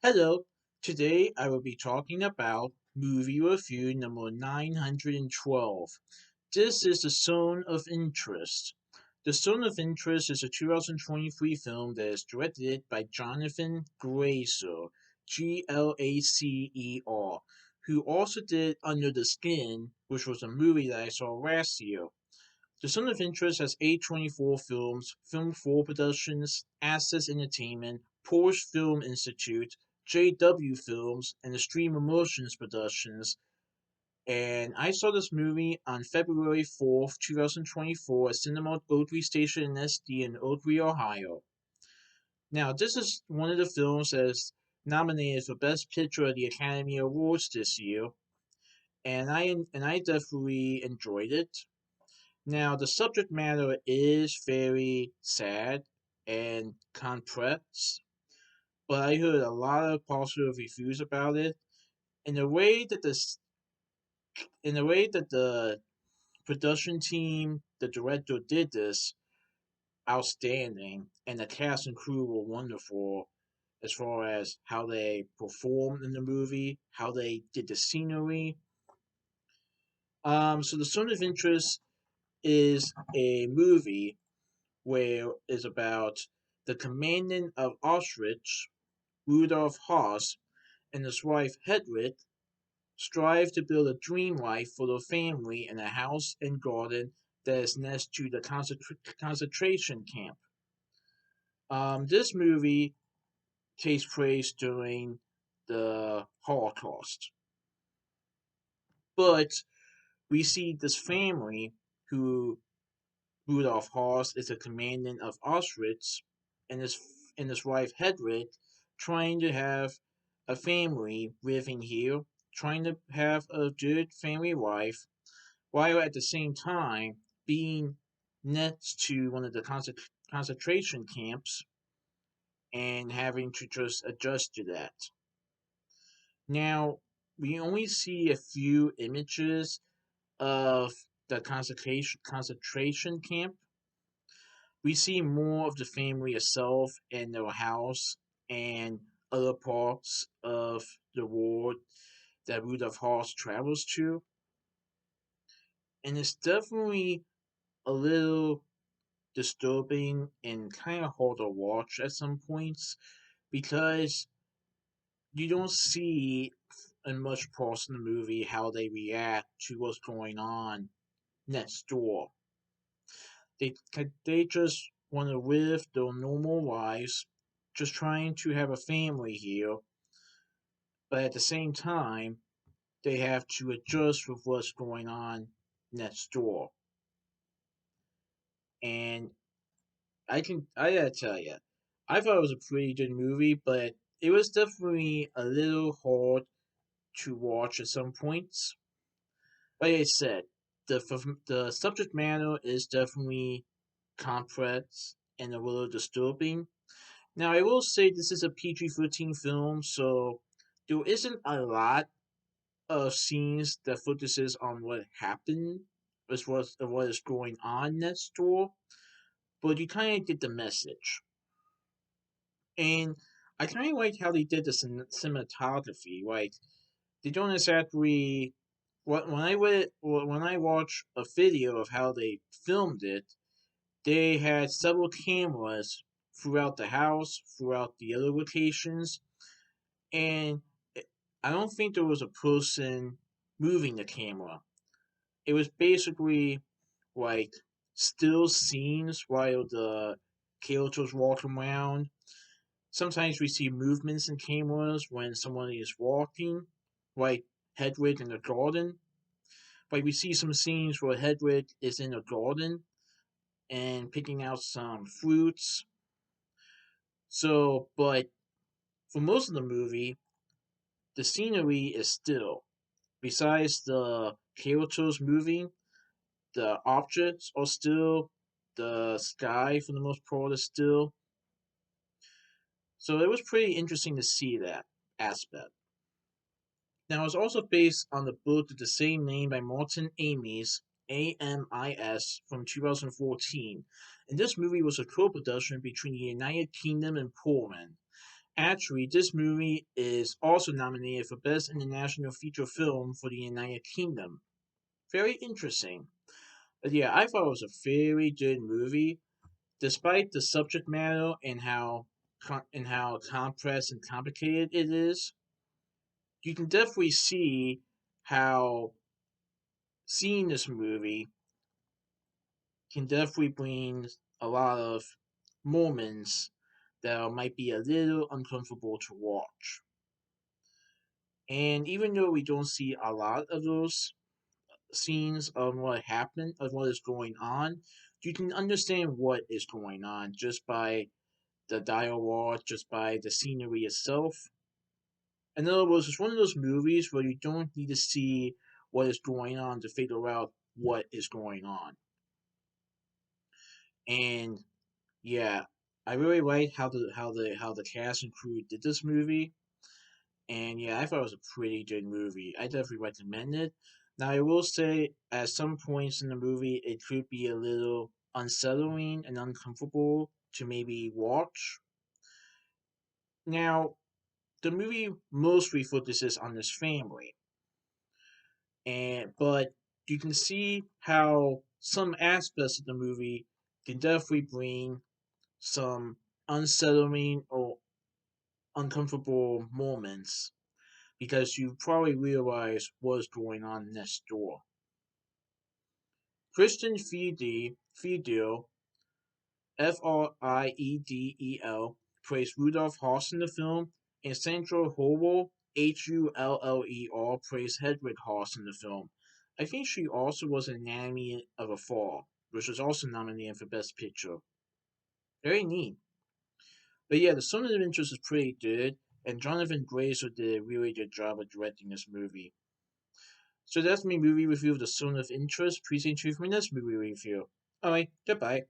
Hello, today I will be talking about movie review number 912. This is The Zone of Interest. The Zone of Interest is a 2023 film that is directed by Jonathan Glazer, Glacer, who also did Under the Skin, which was a movie that I saw last year. The Zone of Interest has A24 Films, Film 4 Productions, Access Entertainment, Porsche Film Institute, JW Films, and the Stream Emotions Productions. And I saw this movie on February 4th, 2024 at Cinemark Oakley Station in SD in Oakley, Ohio. Now, this is one of the films that is nominated for Best Picture at the Academy Awards this year, and I definitely enjoyed it. Now, the subject matter is very sad and complex, but I heard a lot of positive reviews about it. In the way that the production team, the director did this, outstanding, and the cast and crew were wonderful as far as how they performed in the movie, how they did the scenery. So the Zone of Interest is a movie where is about the commandant of Auschwitz, Rudolf Haas, and his wife Hedwig strive to build a dream life for their family in a house and garden that is next to the concentration camp. This movie takes place during the Holocaust, but we see this family who Rudolf Haas is a commandant of Auschwitz, and his wife Hedwig trying to have a family living here, trying to have a good family life, while at the same time being next to one of the concentration camps and having to just adjust to that. Now, we only see a few images of the concentration camp. We see more of the family itself and their house and other parts of the world that Rudolph Haas travels to. And it's definitely a little disturbing and kind of hard to watch at some points because you don't see in much parts in the movie how they react to what's going on next door. They just want to live their normal lives, just trying to have a family here, but at the same time, they have to adjust with what's going on next door. And I gotta tell you, I thought it was a pretty good movie, but it was definitely a little hard to watch at some points. Like I said, the subject matter is definitely complex and a little disturbing. Now, I will say this is a PG-13 film, so there isn't a lot of scenes that focuses on what happened as well as what is going on next door, but you kind of get the message. And I kind of like how they did the cinematography. Like they don't exactly. When I watch a video of how they filmed it, they had several cameras throughout the house, throughout the other locations, and I don't think there was a person moving the camera. It was basically like still scenes while the characters walking around. Sometimes we see movements in cameras when someone is walking, like Hedwig in the garden. Like we see some scenes where Hedwig is in a garden and picking out some fruits. So, but for most of the movie, the scenery is still. Besides the characters moving, the objects are still. The sky, for the most part, is still. So it was pretty interesting to see that aspect. Now, it's also based on the book of the same name by Martin Amis, Amis, from 2014. And this movie was a co production between the United Kingdom and Poland. Actually, this movie is also nominated for Best International Feature Film for the United Kingdom. Very interesting. But yeah, I thought it was a very good movie, despite the subject matter and how compressed and complicated it is. You can definitely see how seeing this movie can definitely bring a lot of moments that might be a little uncomfortable to watch. And even though we don't see a lot of those scenes of what happened, of what is going on, you can understand what is going on just by the dialogue, just by the scenery itself. In other words, it's one of those movies where you don't need to see what is going on to figure out what is going on. And yeah, I really like how the cast and crew did this movie. And yeah, I thought it was a pretty good movie. I definitely recommend it. Now, I will say, at some points in the movie, it could be a little unsettling and uncomfortable to maybe watch. Now, the movie mostly focuses on this family, and but you can see how some aspects of the movie can definitely bring some unsettling or uncomfortable moments because you probably realize what's going on next door. Christian Fiedel, Friedel, plays Rudolph Haas in the film, and Sandra Howell, Huller, plays Hedwig Haas in the film. I think she also was in Anatomy of a Fall, which was also nominated for Best Picture. Very neat. But yeah, the Zone of Interest is pretty good, and Jonathan Glazer did a really good job of directing this movie. So that's my movie review of The Zone of Interest. Please stay tuned for my next movie review. Alright, goodbye.